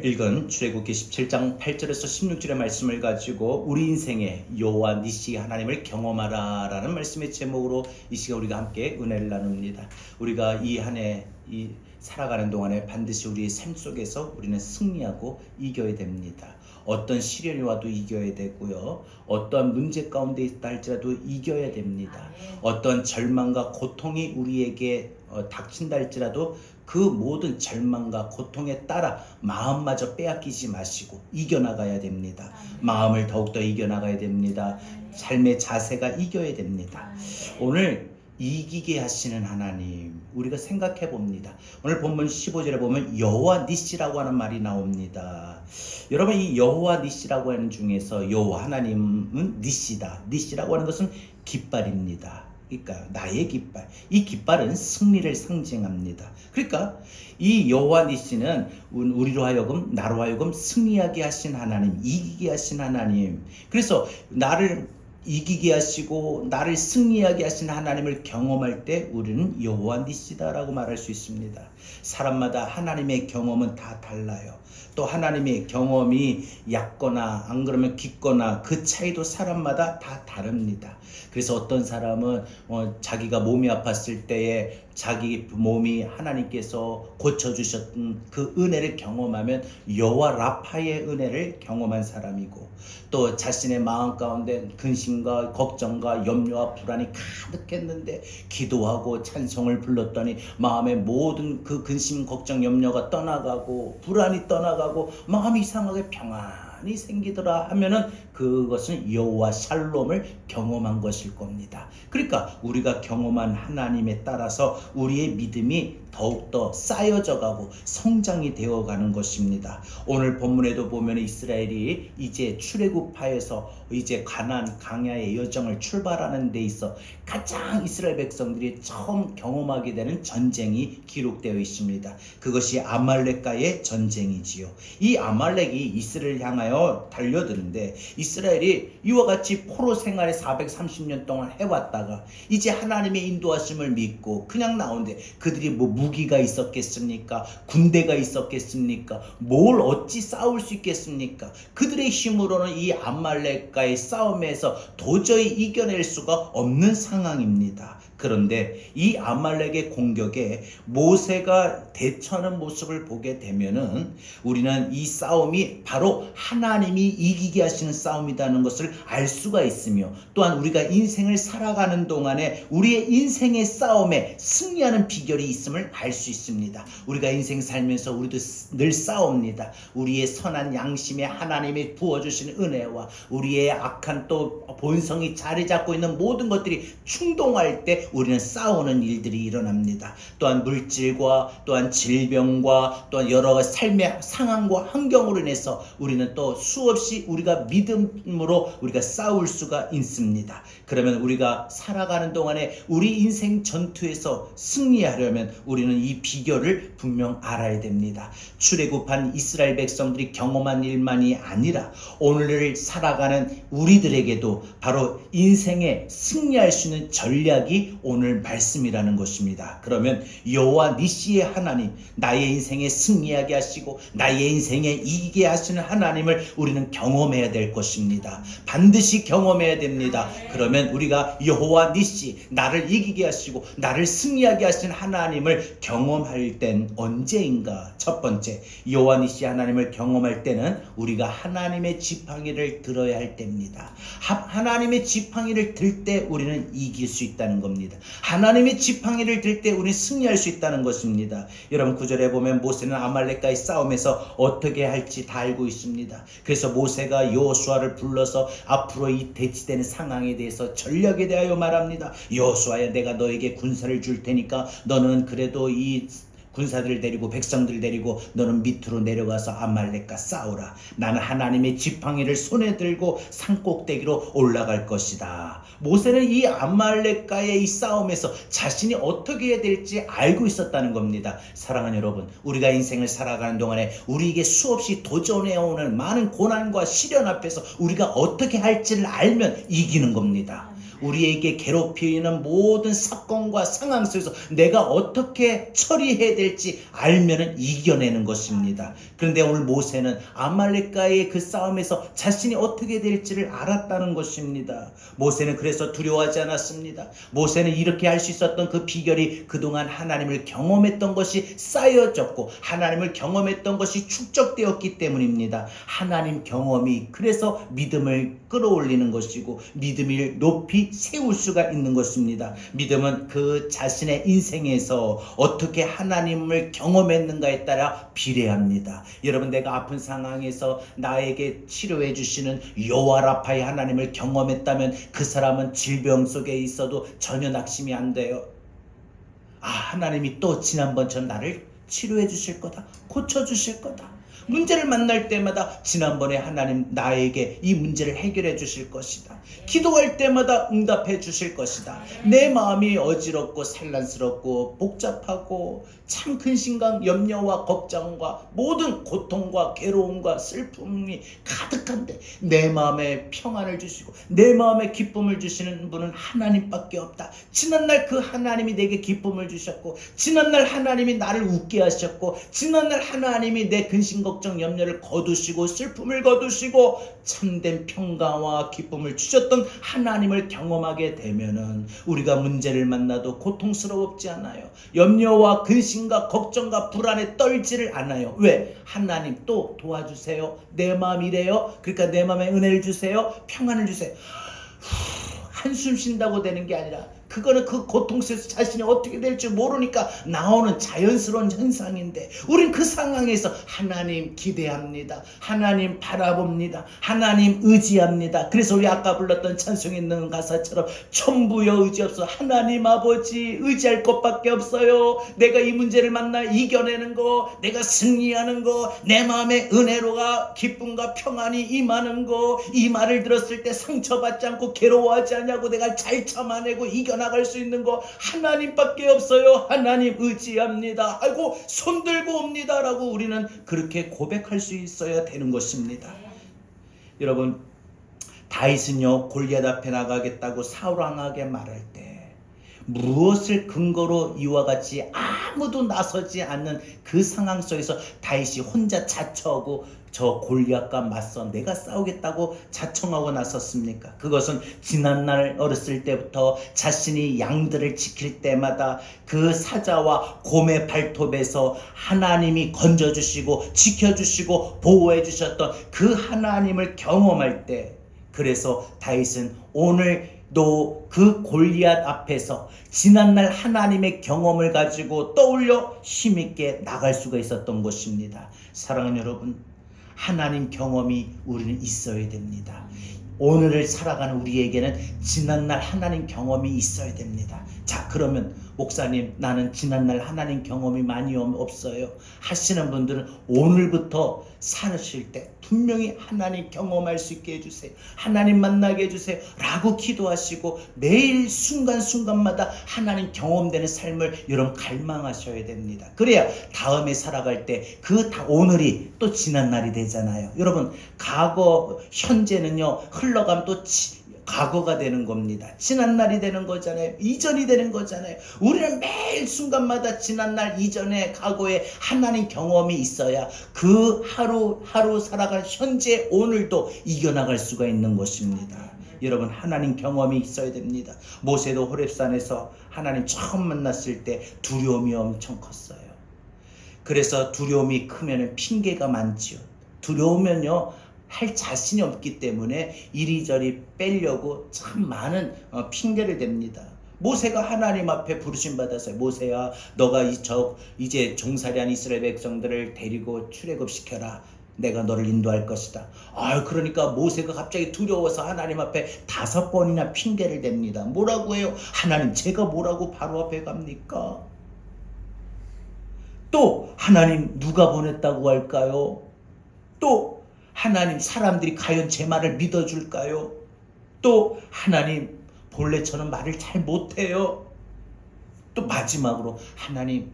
읽은 출애굽기 17장 8절에서 16절의 말씀을 가지고 우리 인생의 여호와 니시 하나님을 경험하라 라는 말씀의 제목으로 이 시간 우리가 함께 은혜를 나눕니다. 우리가 이 한 해 살아가는 동안에 반드시 우리의 삶 속에서 우리는 승리하고 이겨야 됩니다. 어떤 시련이 와도 이겨야 되고요. 어떠한 문제 가운데 있다 할지라도 이겨야 됩니다. 어떤 절망과 고통이 우리에게 닥친다 할지라도 그 모든 절망과 고통에 따라 마음마저 빼앗기지 마시고 이겨나가야 됩니다. 마음을 더욱더 이겨나가야 됩니다. 삶의 자세가 이겨야 됩니다. 오늘 이기게 하시는 하나님 우리가 생각해 봅니다. 오늘 본문 15절에 보면 여호와 니시라고 하는 말이 나옵니다. 여러분, 이 여호와 니시라고 하는 중에서 여호와 하나님은 니시다. 니시라고 하는 것은 깃발입니다. 그러니까 나의 깃발. 이 깃발은 승리를 상징합니다. 그러니까 이 여호와 니시는 우리로 하여금 나로 하여금 승리하게 하신 하나님, 이기게 하신 하나님. 그래서 나를 이기게 하시고 나를 승리하게 하신 하나님을 경험할 때 우리는 여호와 니시다라고 말할 수 있습니다. 사람마다 하나님의 경험은 다 달라요. 또 하나님의 경험이 얕거나 안 그러면 깊거나 그 차이도 사람마다 다 다릅니다. 그래서 어떤 사람은 자기가 몸이 아팠을 때에 자기 몸이 하나님께서 고쳐주셨던 그 은혜를 경험하면 여호와 라파의 은혜를 경험한 사람이고, 또 자신의 마음 가운데 근심과 걱정과 염려와 불안이 가득했는데 기도하고 찬송을 불렀더니 마음의 모든 그 근심, 걱정, 염려가 떠나가고 불안이 떠나가고 마음이 이상하게 평안이 생기더라 하면은 그것은 여호와 샬롬을 경험한 것일 겁니다. 그러니까 우리가 경험한 하나님에 따라서 우리의 믿음이 더욱더 쌓여져 가고 성장이 되어가는 것입니다. 오늘 본문에도 보면 이스라엘이 이제 출애굽하여서 이제 가나안 광야의 여정을 출발하는 데 있어 가장 이스라엘 백성들이 처음 경험하게 되는 전쟁이 기록되어 있습니다. 그것이 아말렉과의 전쟁이지요. 이 아말렉이 이스라엘을 향하여 달려드는데 이스라엘이 이와 같이 포로 생활에 430년 동안 해왔다가 이제 하나님의 인도하심을 믿고 그냥 나오는데 그들이 뭐 무기가 있었겠습니까? 군대가 있었겠습니까? 뭘 어찌 싸울 수 있겠습니까? 그들의 힘으로는 이 아말렉과의 싸움에서 도저히 이겨낼 수가 없는 상황입니다. 그런데 이 아말렉의 공격에 모세가 대처하는 모습을 보게 되면은 우리는 이 싸움이 바로 하나님이 이기게 하시는 싸움이라는 것을 알 수가 있으며, 또한 우리가 인생을 살아가는 동안에 우리의 인생의 싸움에 승리하는 비결이 있음을 알 수 있습니다. 우리가 인생 살면서 우리도 늘 싸웁니다. 우리의 선한 양심에 하나님이 부어주시는 은혜와 우리의 악한 또 본성이 자리 잡고 있는 모든 것들이 충동할 때 우리는 싸우는 일들이 일어납니다. 또한 물질과 또한 질병과 또한 여러 가지 삶의 상황과 환경으로 인해서 우리는 또 수없이 우리가 믿음으로 우리가 싸울 수가 있습니다. 그러면 우리가 살아가는 동안에 우리 인생 전투에서 승리하려면 우리는 이 비결을 분명 알아야 됩니다. 출애굽한 이스라엘 백성들이 경험한 일만이 아니라 오늘을 살아가는 우리들에게도 바로 인생에 승리할 수 있는 전략이 오늘 말씀이라는 것입니다. 그러면 여호와 니시의 하나님, 나의 인생에 승리하게 하시고 나의 인생에 이기게 하시는 하나님을 우리는 경험해야 될 것입니다. 반드시 경험해야 됩니다. 그러면 우리가 여호와 니시, 나를 이기게 하시고 나를 승리하게 하시는 하나님을 경험할 땐 언제인가? 첫 번째, 여호와 니시 하나님을 경험할 때는 우리가 하나님의 지팡이를 들어야 할 때입니다. 하나님의 지팡이를 들 때 우리는 이길 수 있다는 겁니다. 하나님의 지팡이를 들 때 우리는 승리할 수 있다는 것입니다. 여러분, 9절에 보면 모세는 아말렉과의 싸움에서 어떻게 할지 다 알고 있습니다. 그래서 모세가 여호수아를 불러서 앞으로 이 대치되는 상황에 대해서 전략에 대하여 말합니다. 여호수아야, 내가 너에게 군사를 줄 테니까 너는 그래도 이 군사들을 데리고 백성들을 데리고 너는 밑으로 내려가서 아말렉과 싸우라. 나는 하나님의 지팡이를 손에 들고 산꼭대기로 올라갈 것이다. 모세는 이 아말렉과의 이 싸움에서 자신이 어떻게 해야 될지 알고 있었다는 겁니다. 사랑하는 여러분, 우리가 인생을 살아가는 동안에 우리에게 수없이 도전해오는 많은 고난과 시련 앞에서 우리가 어떻게 할지를 알면 이기는 겁니다. 우리에게 괴롭히는 모든 사건과 상황 속에서 내가 어떻게 처리해야 될지 알면은 이겨내는 것입니다. 그런데 오늘 모세는 아말렉과의 그 싸움에서 자신이 어떻게 될지를 알았다는 것입니다. 모세는 그래서 두려워하지 않았습니다. 모세는 이렇게 할 수 있었던 그 비결이 그동안 하나님을 경험했던 것이 쌓여졌고 하나님을 경험했던 것이 축적되었기 때문입니다. 하나님 경험이 그래서 믿음을 끌어올리는 것이고 믿음을 높이 세울 수가 있는 것입니다. 믿음은 그 자신의 인생에서 어떻게 하나님을 경험했는가에 따라 비례합니다. 여러분, 내가 아픈 상황에서 나에게 치료해 주시는 여호와 라파의 하나님을 경험했다면 그 사람은 질병 속에 있어도 전혀 낙심이 안 돼요. 하나님이 또 지난번처럼 나를 치료해 주실 거다, 고쳐 주실 거다. 문제를 만날 때마다 지난번에 하나님 나에게 이 문제를 해결해 주실 것이다. 기도할 때마다 응답해 주실 것이다. 내 마음이 어지럽고 산란스럽고 복잡하고 참 근심과 염려와 걱정과 모든 고통과 괴로움과 슬픔이 가득한데 내 마음에 평안을 주시고 내 마음에 기쁨을 주시는 분은 하나님밖에 없다. 지난날 그 하나님이 내게 기쁨을 주셨고 지난날 하나님이 나를 웃게 하셨고 지난날 하나님이 내 근심 걱정 염려를 거두시고 슬픔을 거두시고 참된 평강과 기쁨을 주셨던 하나님을 경험하게 되면은 우리가 문제를 만나도 고통스럽지 않아요. 염려와 근심과 걱정과 불안에 떨지를 않아요. 왜? 하나님 또 도와주세요. 내 마음 이래요. 그러니까 내 마음에 은혜를 주세요. 평안을 주세요. 한숨 쉰다고 되는 게 아니라 그거는 그 고통 속에서 자신이 어떻게 될지 모르니까 나오는 자연스러운 현상인데 우린 그 상황에서 하나님 기대합니다. 하나님 바라봅니다. 하나님 의지합니다. 그래서 우리 아까 불렀던 찬송에 있는 가사처럼 천부여 의지 없어 하나님 아버지 의지할 것밖에 없어요. 내가 이 문제를 만나 이겨내는 거, 내가 승리하는 거, 내 마음에 은혜로가 기쁨과 평안이 임하는 거, 이 말을 들었을 때 상처받지 않고 괴로워하지 않냐고 내가 잘 참아내고 이겨나갈 수 있는 거 하나님밖에 없어요. 하나님 의지합니다. 아이고 손 들고 옵니다 라고 우리는 그렇게 고백할 수 있어야 되는 것입니다. 여러분, 다윗은요 골리앗 앞에 나가겠다고 사울 왕에게 말할 때 무엇을 근거로 이와 같이 아무도 나서지 않는 그 상황 속에서 다윗이 혼자 자처하고 저 골리앗과 맞서 내가 싸우겠다고 자청하고 나섰습니까? 그것은 지난날 어렸을 때부터 자신이 양들을 지킬 때마다 그 사자와 곰의 발톱에서 하나님이 건져주시고 지켜주시고 보호해주셨던 그 하나님을 경험할 때, 그래서 다윗은 오늘도 그 골리앗 앞에서 지난날 하나님의 경험을 가지고 떠올려 힘있게 나갈 수가 있었던 것입니다. 사랑하는 여러분, 하나님 경험이 우리는 있어야 됩니다. 오늘을 살아가는 우리에게는 지난날 하나님 경험이 있어야 됩니다. 자, 그러면 목사님 나는 지난날 하나님 경험이 많이 없어요 하시는 분들은 오늘부터 살으실 때 분명히 하나님 경험할 수 있게 해주세요. 하나님 만나게 해주세요 라고 기도하시고 매일 순간순간마다 하나님 경험되는 삶을 여러분 갈망하셔야 됩니다. 그래야 다음에 살아갈 때 그 오늘이 또 지난날이 되잖아요. 여러분, 과거 현재는요 흘러가면 또 과거가 되는 겁니다. 지난날이 되는 거잖아요. 이전이 되는 거잖아요. 우리는 매일 순간마다 지난날 이전에 과거에 하나님 경험이 있어야 그 하루 살아갈 현재 오늘도 이겨나갈 수가 있는 것입니다. 여러분, 하나님 경험이 있어야 됩니다. 모세도 호렙산에서 하나님 처음 만났을 때 두려움이 엄청 컸어요. 그래서 두려움이 크면 핑계가 많지요. 두려우면요 할 자신이 없기 때문에 이리저리 빼려고 참 많은 핑계를 댑니다. 모세가 하나님 앞에 부르심 받았어요. 모세야, 너가 이제 종살이한 이스라엘 백성들을 데리고 출애굽시켜라. 내가 너를 인도할 것이다. 그러니까 모세가 갑자기 두려워서 하나님 앞에 5번이나 핑계를 댑니다. 뭐라고 해요? 하나님, 제가 뭐라고 바로 앞에 갑니까? 또 하나님, 누가 보냈다고 할까요? 또 하나님, 사람들이 과연 제 말을 믿어줄까요? 또 하나님, 본래 저는 말을 잘 못해요. 또 마지막으로 하나님,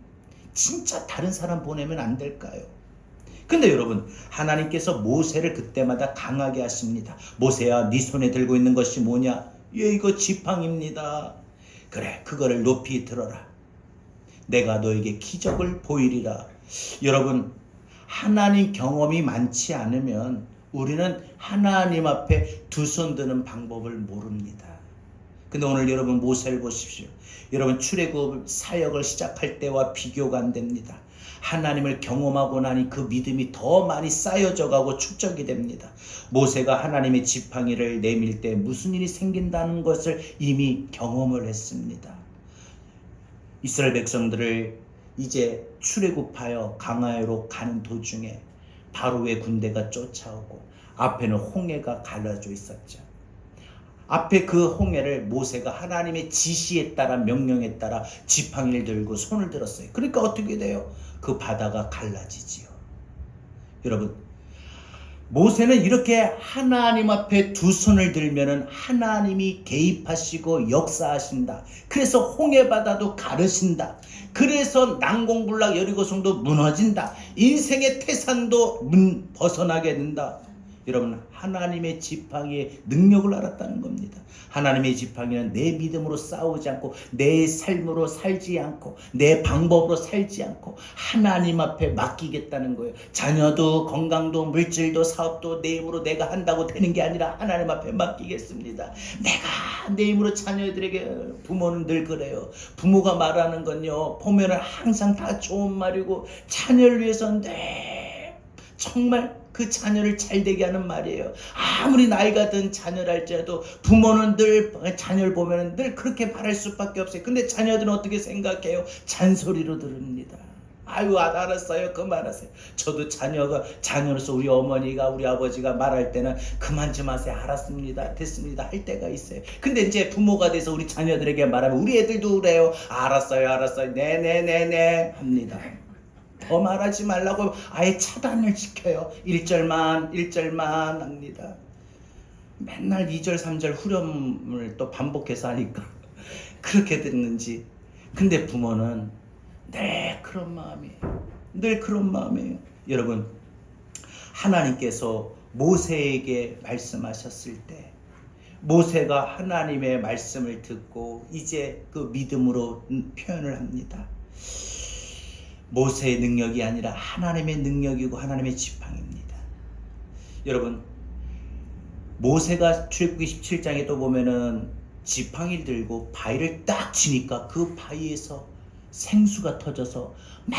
진짜 다른 사람 보내면 안 될까요? 근데 여러분, 하나님께서 모세를 그때마다 강하게 하십니다. 모세야, 네 손에 들고 있는 것이 뭐냐? 예, 이거 지팡입니다. 그래, 그거를 높이 들어라. 내가 너에게 기적을 보이리라. 여러분, 하나님 경험이 많지 않으면 우리는 하나님 앞에 두 손 드는 방법을 모릅니다. 근데 오늘 여러분 모세를 보십시오. 여러분 출애굽 사역을 시작할 때와 비교가 안 됩니다. 하나님을 경험하고 나니 그 믿음이 더 많이 쌓여져 가고 축적이 됩니다. 모세가 하나님의 지팡이를 내밀 때 무슨 일이 생긴다는 것을 이미 경험을 했습니다. 이스라엘 백성들을 이제 출애굽하여 강야로 가는 도중에 바로의 군대가 쫓아오고 앞에는 홍해가 갈라져 있었죠. 앞에 그 홍해를 모세가 하나님의 지시에 따라 명령에 따라 지팡이를 들고 손을 들었어요. 그러니까 어떻게 돼요? 그 바다가 갈라지지요. 여러분, 모세는 이렇게 하나님 앞에 두 손을 들면은 하나님이 개입하시고 역사하신다. 그래서 홍해 바다도 가르신다. 그래서 난공불락 여리고성도 무너진다. 인생의 태산도 벗어나게 된다. 여러분, 하나님의 지팡이의 능력을 알았다는 겁니다. 하나님의 지팡이는 내 믿음으로 싸우지 않고 내 삶으로 살지 않고 내 방법으로 살지 않고 하나님 앞에 맡기겠다는 거예요. 자녀도 건강도 물질도 사업도 내 힘으로 내가 한다고 되는 게 아니라 하나님 앞에 맡기겠습니다. 내가 내 힘으로 자녀들에게, 부모는 늘 그래요. 부모가 말하는 건요, 보면은 항상 다 좋은 말이고 자녀를 위해서는 정말 그 자녀를 잘되게 하는 말이에요. 아무리 나이가 든 자녀를 할지라도 부모는 늘 자녀를 보면 늘 그렇게 말할 수밖에 없어요. 근데 자녀들은 어떻게 생각해요? 잔소리로 들읍니다. 아유, 알았어요. 그만하세요. 저도 자녀로서 우리 어머니가 우리 아버지가 말할 때는 그만 좀 하세요. 알았습니다. 됐습니다. 할 때가 있어요. 근데 이제 부모가 돼서 우리 자녀들에게 말하면 우리 애들도 그래요. 알았어요. 네네네네 합니다. 더 말하지 말라고 아예 차단을 시켜요. 1절만 합니다. 맨날 2절 3절 후렴을 또 반복해서 하니까 그렇게 듣는지. 근데 부모는 늘 그런 마음이에요. 여러분, 하나님께서 모세에게 말씀하셨을 때 모세가 하나님의 말씀을 듣고 이제 그 믿음으로 표현을 합니다. 모세의 능력이 아니라 하나님의 능력이고 하나님의 지팡이입니다. 여러분, 모세가 출애굽기 17장에 또 보면은 지팡이를 들고 바위를 딱 치니까 그 바위에서 생수가 터져서 막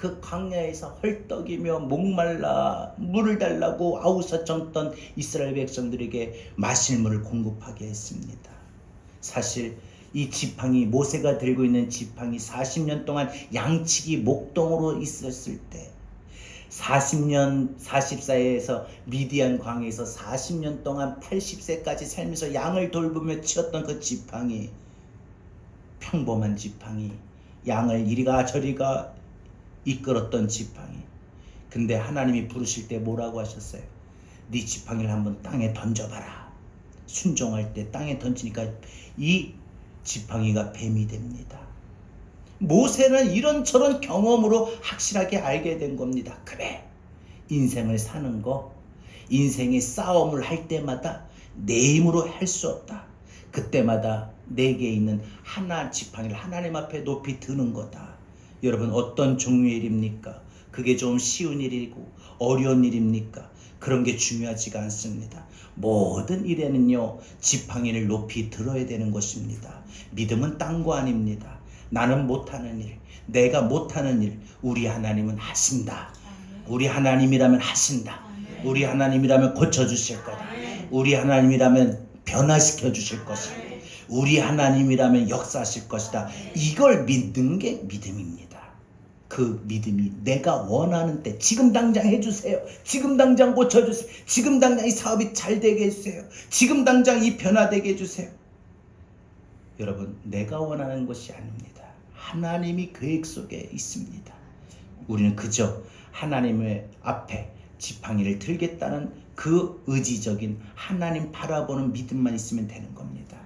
그 광야에서 헐떡이며 목말라 물을 달라고 아우성쳤던 이스라엘 백성들에게 마실 물을 공급하게 했습니다. 사실 이 지팡이, 모세가 들고 있는 지팡이 40년 동안 양치기 목동으로 있었을 때 44에서 미디안 광야에서 40년 동안 80세까지 살면서 양을 돌보며 치었던 그 지팡이, 평범한 지팡이, 양을 이리가 저리가 이끌었던 지팡이. 근데 하나님이 부르실 때 뭐라고 하셨어요? 네 지팡이를 한번 땅에 던져봐라. 순종할 때 땅에 던지니까 이 지팡이가 뱀이 됩니다. 모세는 이런저런 경험으로 확실하게 알게 된 겁니다. 그래, 인생을 사는 거, 인생의 싸움을 할 때마다 내 힘으로 할 수 없다. 그때마다 내게 있는 하나 지팡이를 하나님 앞에 높이 드는 거다. 여러분, 어떤 종류의 일입니까? 그게 좀 쉬운 일이고 어려운 일입니까? 그런 게 중요하지가 않습니다. 모든 일에는요, 지팡이를 높이 들어야 되는 것입니다. 믿음은 딴 거 아닙니다. 나는 못하는 일, 내가 못하는 일, 우리 하나님은 하신다. 우리 하나님이라면 하신다. 우리 하나님이라면 고쳐주실 거다. 우리 하나님이라면 변화시켜 주실 것이다. 우리 하나님이라면 역사하실 것이다. 이걸 믿는 게 믿음입니다. 그 믿음이 내가 원하는 때 지금 당장 해주세요. 지금 당장 고쳐주세요. 지금 당장 이 사업이 잘 되게 해주세요. 지금 당장 이 변화되게 해주세요. 여러분, 내가 원하는 것이 아닙니다. 하나님이 계획 속에 있습니다. 우리는 그저 하나님의 앞에 지팡이를 들겠다는 그 의지적인 하나님 바라보는 믿음만 있으면 되는 겁니다.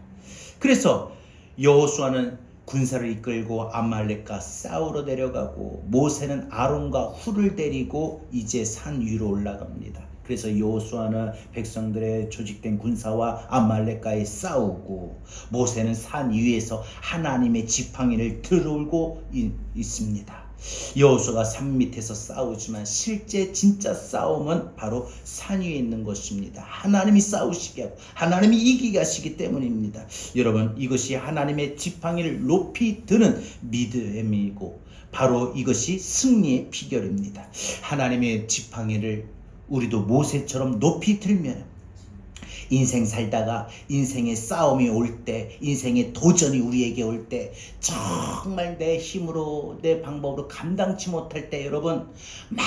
그래서 여호수아는 군사를 이끌고 아말렉과 싸우러 내려가고 모세는 아론과 훌을 데리고 이제 산 위로 올라갑니다. 그래서 여호수아는 백성들의 조직된 군사와 아말렉과의 싸우고 모세는 산 위에서 하나님의 지팡이를 들고 있습니다. 여호수아가 산 밑에서 싸우지만 실제 진짜 싸움은 바로 산 위에 있는 것입니다. 하나님이 싸우시게 하고 하나님이 이기게 하시기 때문입니다. 여러분, 이것이 하나님의 지팡이를 높이 드는 믿음이고 바로 이것이 승리의 비결입니다. 하나님의 지팡이를 우리도 모세처럼 높이 들면 인생 살다가 인생의 싸움이 올 때, 인생의 도전이 우리에게 올 때, 정말 내 힘으로 내 방법으로 감당치 못할 때 여러분 막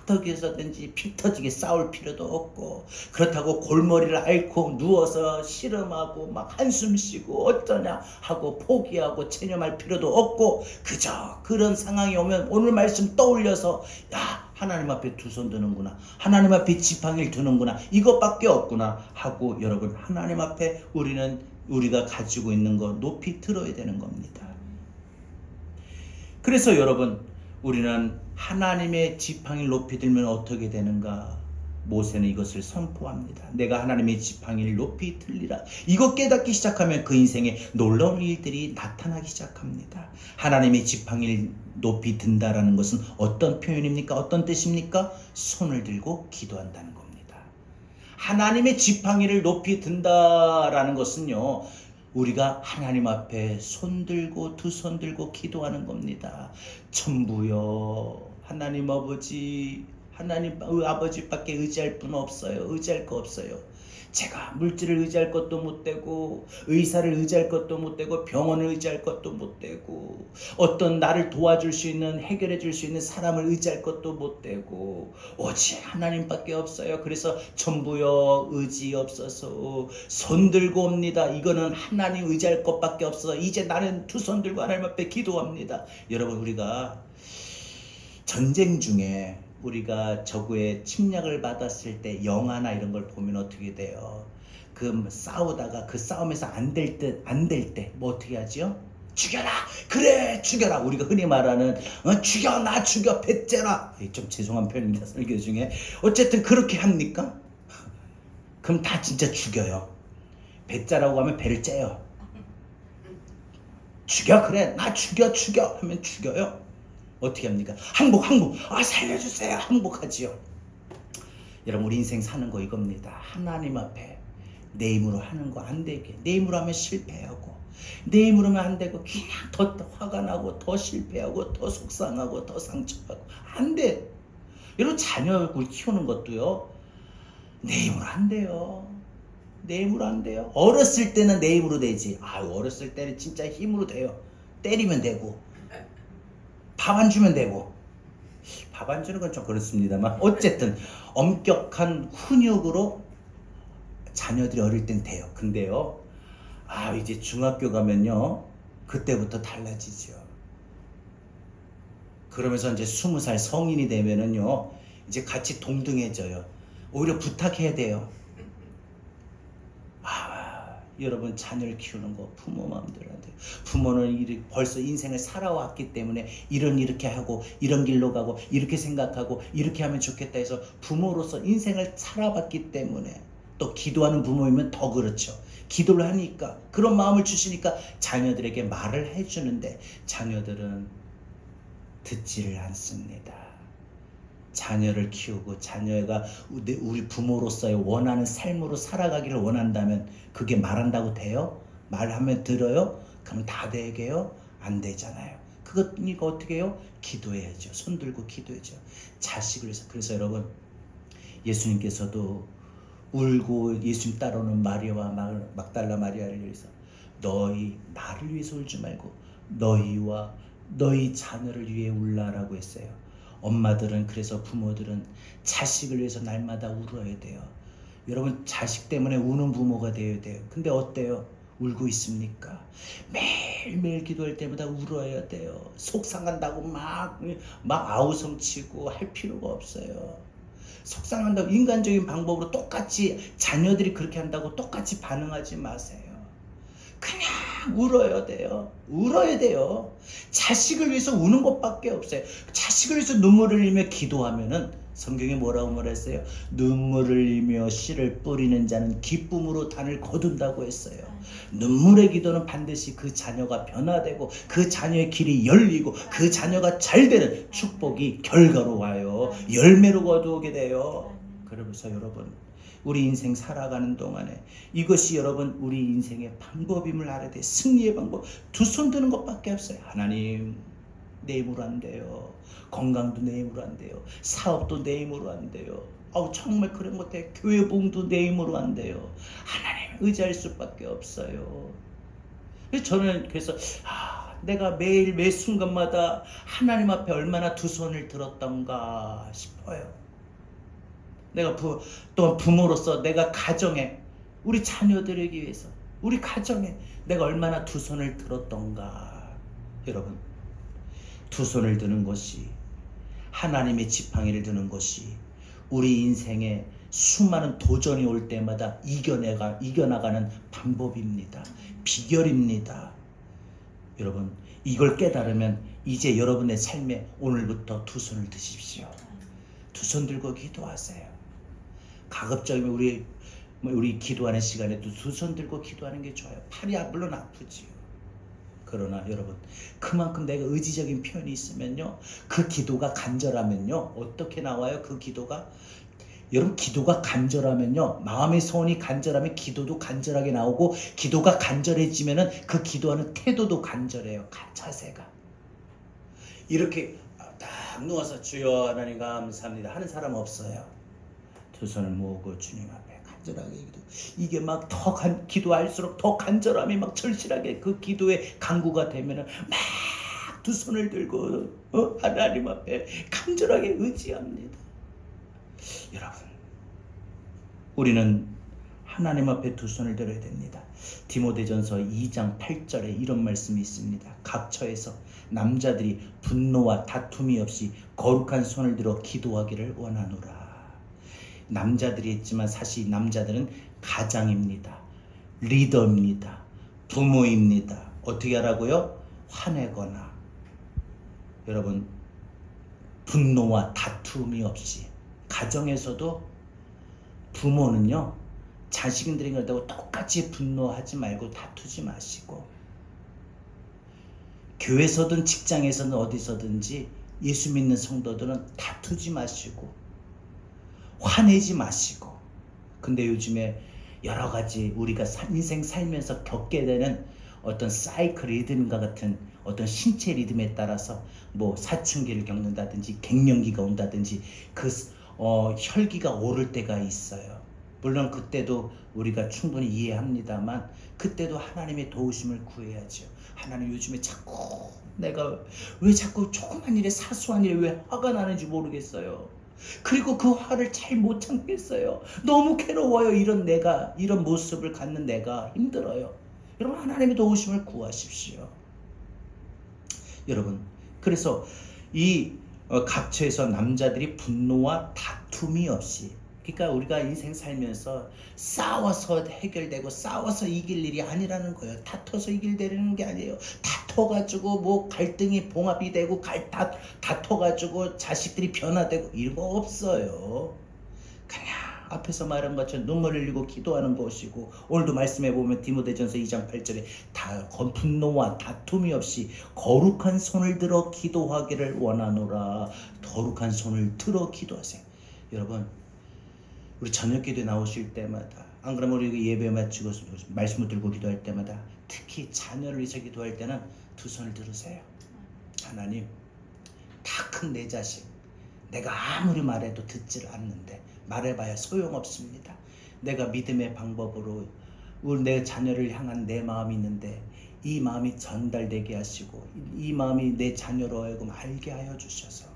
어떻게 해서든지 피 터지게 싸울 필요도 없고, 그렇다고 골머리를 앓고 누워서 씨름하고 막 한숨 쉬고 어쩌냐 하고 포기하고 체념할 필요도 없고, 그저 그런 상황이 오면 오늘 말씀 떠올려서 하나님 앞에 두 손 드는구나, 하나님 앞에 지팡이를 드는구나, 이것밖에 없구나 하고 여러분 하나님 앞에 우리가 가지고 있는 거 높이 들어야 되는 겁니다. 그래서 여러분 우리는 하나님의 지팡이를 높이 들면 어떻게 되는가? 모세는 이것을 선포합니다. 내가 하나님의 지팡이를 높이 들리라. 이거 깨닫기 시작하면 그 인생에 놀라운 일들이 나타나기 시작합니다. 하나님의 지팡이를 높이 든다라는 것은 어떤 표현입니까? 어떤 뜻입니까? 손을 들고 기도한다는 겁니다. 하나님의 지팡이를 높이 든다라는 것은요, 우리가 하나님 앞에 손 들고 두 손 들고 기도하는 겁니다. 천부여 하나님 아버지, 하나님 아버지밖에 의지할 분 없어요. 의지할 거 없어요. 제가 물질을 의지할 것도 못 되고, 의사를 의지할 것도 못 되고, 병원을 의지할 것도 못 되고, 어떤 나를 도와줄 수 있는, 해결해 줄 수 있는 사람을 의지할 것도 못 되고, 오직 하나님밖에 없어요. 그래서 천부여 의지없어서 손 들고 옵니다. 이거는 하나님 의지할 것밖에 없어서 이제 나는 두 손 들고 하나님 앞에 기도합니다. 여러분, 우리가 전쟁 중에 우리가 적의 침략을 받았을 때 영화나 이런 걸 보면 어떻게 돼요? 그 싸우다가 그 싸움에서 안 될 때 뭐 어떻게 하죠? 죽여라! 그래! 죽여라! 우리가 흔히 말하는 죽여! 나 죽여! 배 째라! 좀 죄송한 표현입니다. 설교 중에. 어쨌든 그렇게 합니까? 그럼 다 진짜 죽여요. 배 짜라고 하면 배를 째요. 죽여! 그래! 나 죽여! 하면 죽여요. 어떻게 합니까? 항복! 살려주세요! 항복하지요. 여러분, 우리 인생 사는 거 이겁니다. 하나님 앞에 내 힘으로 하는 거 안 되게, 내 힘으로 하면 실패하고, 내 힘으로 하면 안 되고 그냥 더 화가 나고 더 실패하고 더 속상하고 더 상처받고 안 돼. 여러분, 자녀를 키우는 것도요, 내 힘으로 안 돼요. 내 힘으로 안 돼요. 어렸을 때는 내 힘으로 되지. 어렸을 때는 진짜 힘으로 돼요. 때리면 되고 밥 안 주면 되고. 밥 안 주는 건 좀 그렇습니다만 어쨌든 엄격한 훈육으로 자녀들이 어릴 땐 돼요. 근데요, 이제 중학교 가면요, 그때부터 달라지죠. 그러면서 이제 20살 성인이 되면은요, 이제 같이 동등해져요. 오히려 부탁해야 돼요. 여러분, 자녀를 키우는 거 부모 마음대로 안 돼요. 부모는 벌써 인생을 살아왔기 때문에 이렇게 하고 이런 길로 가고 이렇게 생각하고 이렇게 하면 좋겠다 해서 부모로서 인생을 살아봤기 때문에, 또 기도하는 부모이면 더 그렇죠. 기도를 하니까 그런 마음을 주시니까 자녀들에게 말을 해주는데 자녀들은 듣지를 않습니다. 자녀를 키우고 자녀가 우리 부모로서의 원하는 삶으로 살아가기를 원한다면 그게 말한다고 돼요? 말하면 들어요? 그럼 다 되게요? 안 되잖아요. 그러니까 어떻게 해요? 기도해야죠. 손 들고 기도해야죠. 자식을 위해서. 그래서 여러분, 예수님께서도 울고 예수님 따라오는 마리아와 막달라 마리아를 위해서, 너희 나를 위해서 울지 말고 너희와 너희 자녀를 위해 울라라고 했어요. 엄마들은, 그래서 부모들은 자식을 위해서 날마다 울어야 돼요. 여러분, 자식 때문에 우는 부모가 되어야 돼요. 근데 어때요? 울고 있습니까? 매일매일 기도할 때마다 울어야 돼요. 속상한다고 막 아우성치고 할 필요가 없어요. 속상한다고 인간적인 방법으로 똑같이, 자녀들이 그렇게 한다고 똑같이 반응하지 마세요. 그냥 울어야 돼요. 울어야 돼요. 자식을 위해서 우는 것밖에 없어요. 자식을 위해서 눈물을 흘리며 기도하면은 성경에 뭐라고 말했어요? 눈물을 흘리며 씨를 뿌리는 자는 기쁨으로 단을 거둔다고 했어요. 눈물의 기도는 반드시 그 자녀가 변화되고 그 자녀의 길이 열리고 그 자녀가 잘 되는 축복이 결과로 와요. 열매로 거두게 돼요. 그러면서 여러분, 우리 인생 살아가는 동안에 이것이 여러분 우리 인생의 방법임을 알아야 돼. 승리의 방법. 두 손 드는 것밖에 없어요. 하나님, 내 힘으로 안 돼요. 건강도 내 힘으로 안 돼요. 사업도 내 힘으로 안 돼요. 정말 그런 것 같아요. 교회 봉도 내 힘으로 안 돼요. 하나님 의지할 수밖에 없어요. 저는 그래서 내가 매일 매 순간마다 하나님 앞에 얼마나 두 손을 들었던가 싶어요. 내가 또 부모로서 내가 가정에 우리 자녀들에게 위해서 우리 가정에 내가 얼마나 두 손을 들었던가. 여러분, 두 손을 드는 것이, 하나님의 지팡이를 드는 것이 우리 인생에 수많은 도전이 올 때마다 이겨나가는 방법입니다. 비결입니다. 여러분, 이걸 깨달으면 이제 여러분의 삶에 오늘부터 두 손을 드십시오. 두 손 들고 기도하세요. 가급적이면 우리 기도하는 시간에도 두 손 들고 기도하는 게 좋아요. 팔이 물론 아프지요. 그러나 여러분, 그만큼 내가 의지적인 표현이 있으면요, 그 기도가 간절하면요, 어떻게 나와요? 그 기도가, 여러분, 기도가 간절하면요, 마음의 소원이 간절하면 기도도 간절하게 나오고, 기도가 간절해지면은 그 기도하는 태도도 간절해요. 자세가 이렇게 딱 누워서 주여 하나님 감사합니다 하는 사람 없어요. 두 손을 모으고 주님 앞에 간절하게 기도. 이게 막 더 기도할수록 더 간절함이 막 절실하게 그 기도의 강구가 되면은 막 두 손을 들고 하나님 앞에 간절하게 의지합니다. 여러분, 우리는 하나님 앞에 두 손을 들어야 됩니다. 디모데전서 2장 8절에 이런 말씀이 있습니다. 각처에서 남자들이 분노와 다툼이 없이 거룩한 손을 들어 기도하기를 원하노라. 남자들이 했지만 사실 남자들은 가장입니다. 리더입니다. 부모입니다. 어떻게 하라고요? 화내거나, 여러분, 분노와 다툼이 없이. 가정에서도 부모는요, 자식들이 그런다고 똑같이 분노하지 말고 다투지 마시고, 교회에서든 직장에서든 어디서든지 예수 믿는 성도들은 다투지 마시고 화내지 마시고. 근데 요즘에 여러 가지 우리가 인생 살면서 겪게 되는 어떤 사이클 리듬과 같은 어떤 신체 리듬에 따라서 뭐 사춘기를 겪는다든지 갱년기가 온다든지 혈기가 오를 때가 있어요. 물론 그때도 우리가 충분히 이해합니다만 그때도 하나님의 도우심을 구해야죠. 하나님, 요즘에 자꾸 내가 왜 자꾸 조그만 일에, 사소한 일에 왜 화가 나는지 모르겠어요. 그리고 그 화를 잘 못 참겠어요. 너무 괴로워요. 이런 모습을 갖는 내가 힘들어요. 여러분, 하나님의 도우심을 구하십시오. 여러분, 그래서 이 각처에서 남자들이 분노와 다툼이 없이, 그러니까 우리가 인생 살면서 싸워서 해결되고 싸워서 이길 일이 아니라는 거예요. 다퉈서 이길되는 게 아니에요. 다퉈가지고 뭐 갈등이 봉합이 되고 다퉈가지고 자식들이 변화되고 이런 거 없어요. 그냥 앞에서 말한 것처럼 눈물 흘리고 기도하는 것이고, 오늘도 말씀해 보면 디모데전서 2장 8절에 분노와 다툼이 없이 거룩한 손을 들어 기도하기를 원하노라. 거룩한 손을 들어 기도하세요. 여러분, 우리 저녁 기도에 나오실 때마다, 안 그러면 우리 예배 마치고 말씀을 들고 기도할 때마다, 특히 자녀를 위해서 기도할 때는 두 손을 들으세요. 하나님, 다 큰 내 자식, 내가 아무리 말해도 듣지를 않는데 말해봐야 소용없습니다. 내가 믿음의 방법으로 내 자녀를 향한 내 마음이 있는데 이 마음이 전달되게 하시고 이 마음이 내 자녀로 하여금 알게 하여 주셔서,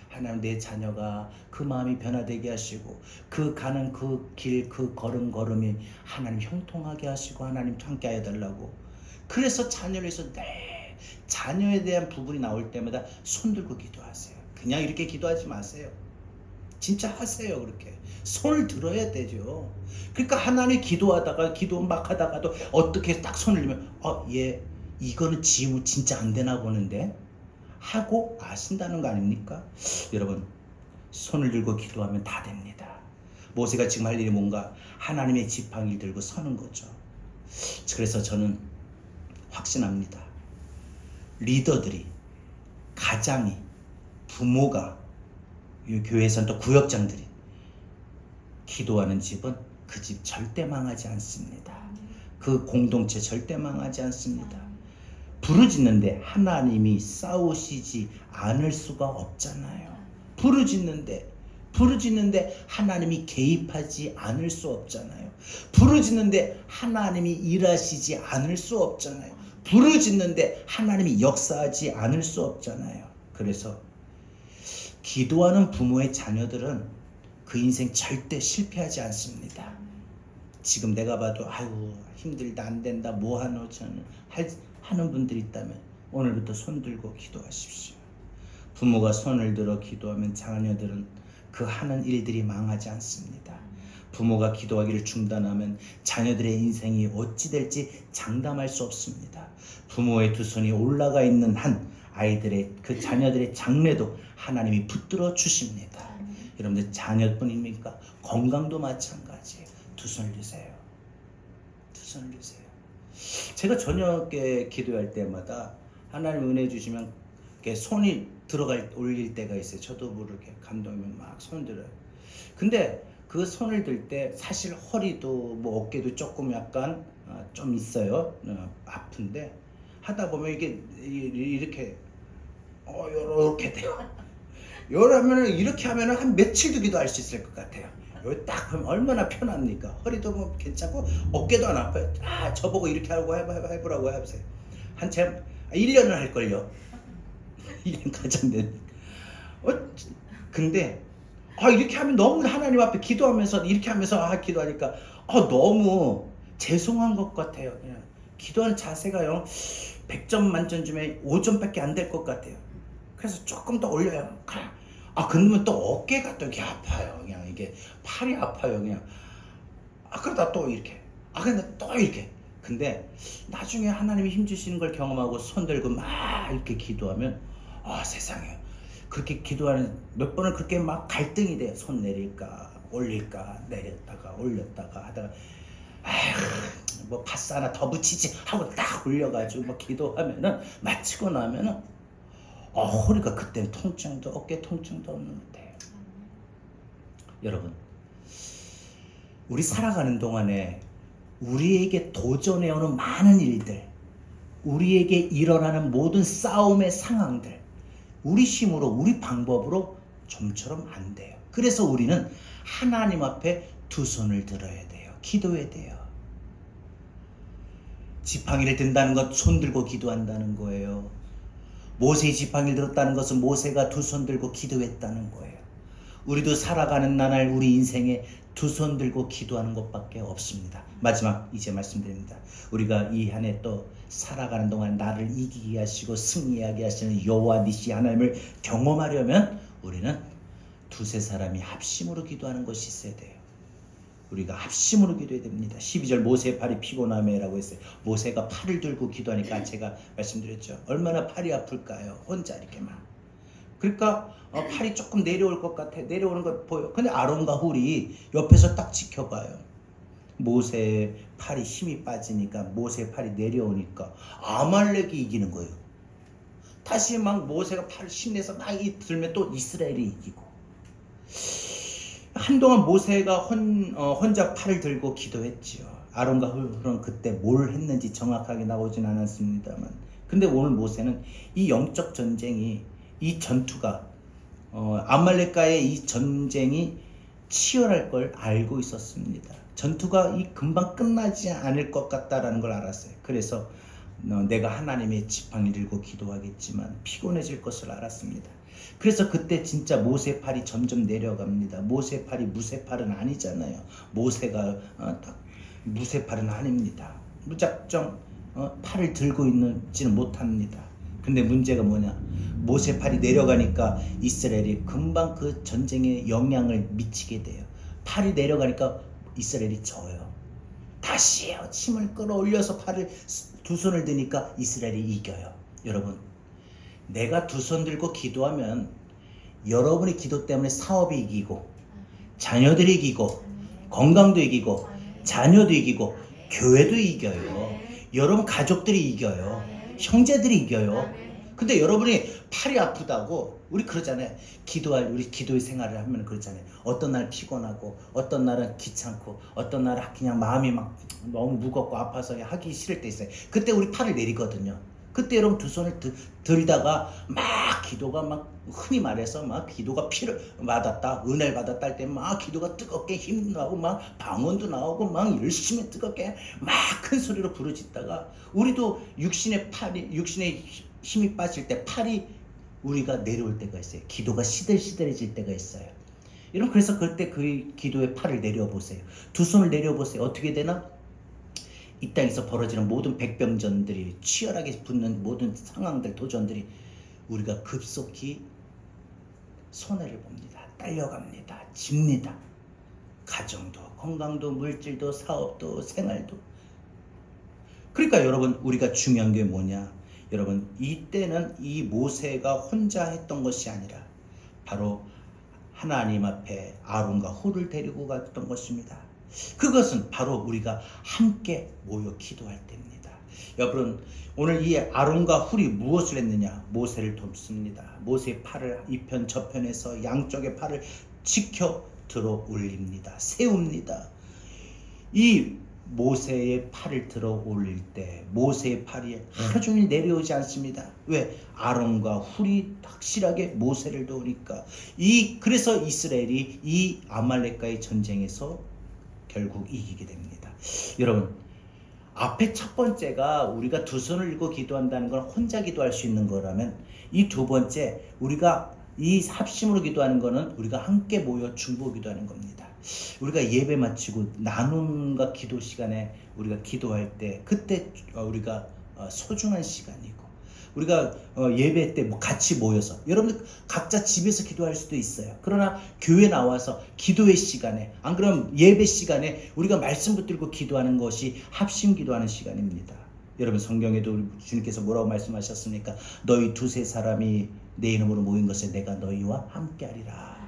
하나님, 내 자녀가 그 마음이 변화되게 하시고 그 가는 그 길, 그 걸음걸음이 하나님 형통하게 하시고 하나님 함께 하여 달라고. 그래서 자녀를 위해서 내 자녀에 대한 부분이 나올 때마다 손 들고 기도하세요. 그냥 이렇게 기도하지 마세요. 진짜 하세요. 그렇게 손을 들어야 되죠. 그러니까 하나님 기도 막 하다가도 어떻게 딱 손을 들면 얘 이거는 지금 진짜 안 되나 보는데 하고 아신다는 거 아닙니까? 여러분, 손을 들고 기도하면 다 됩니다. 모세가 지금 할 일이 뭔가 하나님의 지팡이를 들고 서는 거죠. 그래서 저는 확신합니다. 리더들이, 가장이, 부모가, 교회에서는 또 구역장들이 기도하는 집은 그 집 절대 망하지 않습니다. 그 공동체 절대 망하지 않습니다. 부르짖는데 하나님이 싸우시지 않을 수가 없잖아요. 부르짖는데 하나님이 개입하지 않을 수 없잖아요. 부르짖는데 하나님이 일하시지 않을 수 없잖아요. 부르짖는데 하나님이 역사하지 않을 수 없잖아요. 그래서 기도하는 부모의 자녀들은 그 인생 절대 실패하지 않습니다. 지금 내가 봐도 아유 힘들다 안 된다 뭐하노 저는 하는 분들이 있다면 오늘부터 손 들고 기도하십시오. 부모가 손을 들어 기도하면 자녀들은 그 하는 일들이 망하지 않습니다. 부모가 기도하기를 중단하면 자녀들의 인생이 어찌 될지 장담할 수 없습니다. 부모의 두 손이 올라가 있는 한 아이들의 그 자녀들의 장래도 하나님이 붙들어 주십니다. 여러분들 자녀뿐입니까? 건강도 마찬가지예요. 두 손을 드세요. 두 손을 드세요. 제가 저녁에 기도할 때마다 하나님 은혜 주시면 이렇게 손이 올릴 때가 있어요. 저도 모르게 감동이면 막 손 들어요. 근데 그 손을 들 때 사실 허리도 뭐 어깨도 조금 약간 좀 있어요. 아픈데 하다 보면 이게 이렇게 이렇게 돼요. 이렇게 하면 한 며칠도 기도할 수 있을 것 같아요. 여기 딱 하면 얼마나 편합니까? 허리도 뭐 괜찮고 어깨도 안 아파요. 저보고 이렇게 하고 해보라고 해보세요. 한참 1년을 할걸요. 1년 가장 된. 근데 이렇게 하면 너무 하나님 앞에 기도하면서 이렇게 하면서 기도하니까 너무 죄송한 것 같아요. 그냥 기도하는 자세가요 100점 만점 중에 5점밖에 안 될 것 같아요. 그래서 조금 더 올려요. 그러면 또 어깨가 또 이렇게 아파요. 그냥 이게 팔이 아파요. 그냥 그러다 또 이렇게 근데 또 이렇게. 근데 나중에 하나님이 힘 주시는 걸 경험하고 손 들고 막 이렇게 기도하면 세상에 그렇게 기도하는 몇 번을 그렇게 막 갈등이 돼요. 손 내릴까 올릴까 내렸다가 올렸다가 하다가 뭐 파스 하나 더 붙이지 하고 딱 올려가지고 뭐 기도하면은 마치고 나면은 허리가 그때 통증도 어깨 통증도 없는데 여러분 우리 살아가는 동안에 우리에게 도전해오는 많은 일들 우리에게 일어나는 모든 싸움의 상황들 우리 힘으로 우리 방법으로 좀처럼 안 돼요. 그래서 우리는 하나님 앞에 두 손을 들어야 돼요. 기도해야 돼요. 지팡이를 든다는 것 손 들고 기도한다는 거예요. 모세의 지팡이를 들었다는 것은 모세가 두 손 들고 기도했다는 거예요. 우리도 살아가는 나날 우리 인생에 두 손 들고 기도하는 것밖에 없습니다. 마지막 이제 말씀드립니다. 우리가 이 한 해 또 살아가는 동안 나를 이기게 하시고 승리하게 하시는 여호와 니시 하나님을 경험하려면 우리는 두세 사람이 합심으로 기도하는 것이 있어야 돼요. 우리가 합심으로 기도해야 됩니다. 12절 모세의 팔이 피곤하매라고 했어요. 모세가 팔을 들고 기도하니까 제가 말씀드렸죠. 얼마나 팔이 아플까요? 혼자 이렇게만. 그러니까 팔이 조금 내려올 것 같아. 내려오는 거 보여. 근데 아론과 훌이 옆에서 딱 지켜봐요. 모세의 팔이 힘이 빠지니까 모세의 팔이 내려오니까 아말렉이 이기는 거예요. 다시 막 모세가 팔을 힘내서 막 들면 또 이스라엘이 이기고. 한동안 모세가 혼자 팔을 들고 기도했지요. 아론과 훌은 그때 뭘 했는지 정확하게 나오진 않았습니다만 근데 오늘 모세는 이 영적 전쟁이 이 전투가 아말렉과의 이 전쟁이 치열할 걸 알고 있었습니다. 전투가 금방 끝나지 않을 것 같다라는 걸 알았어요. 그래서 내가 하나님의 지팡이 들고 기도하겠지만 피곤해질 것을 알았습니다. 그래서 그때 진짜 모세 팔이 점점 내려갑니다. 모세 팔이 무쇠 팔은 아니잖아요. 모세가 딱 무쇠 팔은 아닙니다. 무작정 팔을 들고 있지는 못합니다. 근데 문제가 뭐냐? 모세 팔이 내려가니까 이스라엘이 금방 그 전쟁에 영향을 미치게 돼요. 팔이 내려가니까 이스라엘이 져요. 다시요. 힘을 끌어올려서 팔을 두 손을 드니까 이스라엘이 이겨요. 여러분, 내가 두 손 들고 기도하면 여러분의 기도 때문에 사업이 이기고 자녀들이 이기고 건강도 이기고 자녀도 이기고 교회도 이겨요. 여러분 가족들이 이겨요. 형제들이 이겨요. 근데 여러분이 팔이 아프다고 우리 그러잖아요. 우리 기도의 생활을 하면 그러잖아요. 어떤 날 피곤하고 어떤 날은 귀찮고 어떤 날은 그냥 마음이 막 너무 무겁고 아파서 하기 싫을 때 있어요. 그때 우리 팔을 내리거든요. 그때 여러분 두 손을 들다가 막 기도가 막 흔히 말해서 막 기도가 피를 받았다, 은혜를 받았다 할 때 막 기도가 뜨겁게 힘도 나고 막 방언도 나오고 막 열심히 뜨겁게 막 큰 소리로 부르짖다가 우리도 육신의 힘이 빠질 때 팔이 우리가 내려올 때가 있어요. 기도가 시들시들해질 때가 있어요. 여러분 그래서 그때 그 기도의 팔을 내려보세요. 두 손을 내려보세요. 어떻게 되나? 이 땅에서 벌어지는 모든 백병전들이 치열하게 붙는 모든 상황들, 도전들이 우리가 급속히 손해를 봅니다. 딸려갑니다. 집니다. 가정도, 건강도, 물질도, 사업도, 생활도. 그러니까 여러분 우리가 중요한 게 뭐냐? 여러분 이때는 이 모세가 혼자 했던 것이 아니라 바로 하나님 앞에 아론과 훌을 데리고 갔던 것입니다. 그것은 바로 우리가 함께 모여 기도할 때입니다. 여러분 오늘 이 아론과 훌이 무엇을 했느냐? 모세를 돕습니다. 모세의 팔을 이편 저편에서 양쪽의 팔을 지켜 들어 올립니다. 세웁니다. 이 모세의 팔을 들어 올릴 때 모세의 팔이 하루 종일 내려오지 않습니다. 왜? 아론과 훌이 확실하게 모세를 도우니까. 그래서 이스라엘이 이 아말렉과의 전쟁에서 결국 이기게 됩니다. 여러분 앞에 첫 번째가 우리가 두 손을 들고 기도한다는 건 혼자 기도할 수 있는 거라면 이 두 번째 우리가 이 합심으로 기도하는 거는 우리가 함께 모여 중보 기도하는 겁니다. 우리가 예배 마치고 나눔과 기도 시간에 우리가 기도할 때 그때 우리가 소중한 시간이고 우리가 예배 때 같이 모여서 여러분들 각자 집에서 기도할 수도 있어요. 그러나 교회 나와서 기도의 시간에 안 그러면 예배 시간에 우리가 말씀 붙들고 기도하는 것이 합심 기도하는 시간입니다. 여러분 성경에도 주님께서 뭐라고 말씀하셨습니까? 너희 두세 사람이 내 이름으로 모인 것에 내가 너희와 함께하리라.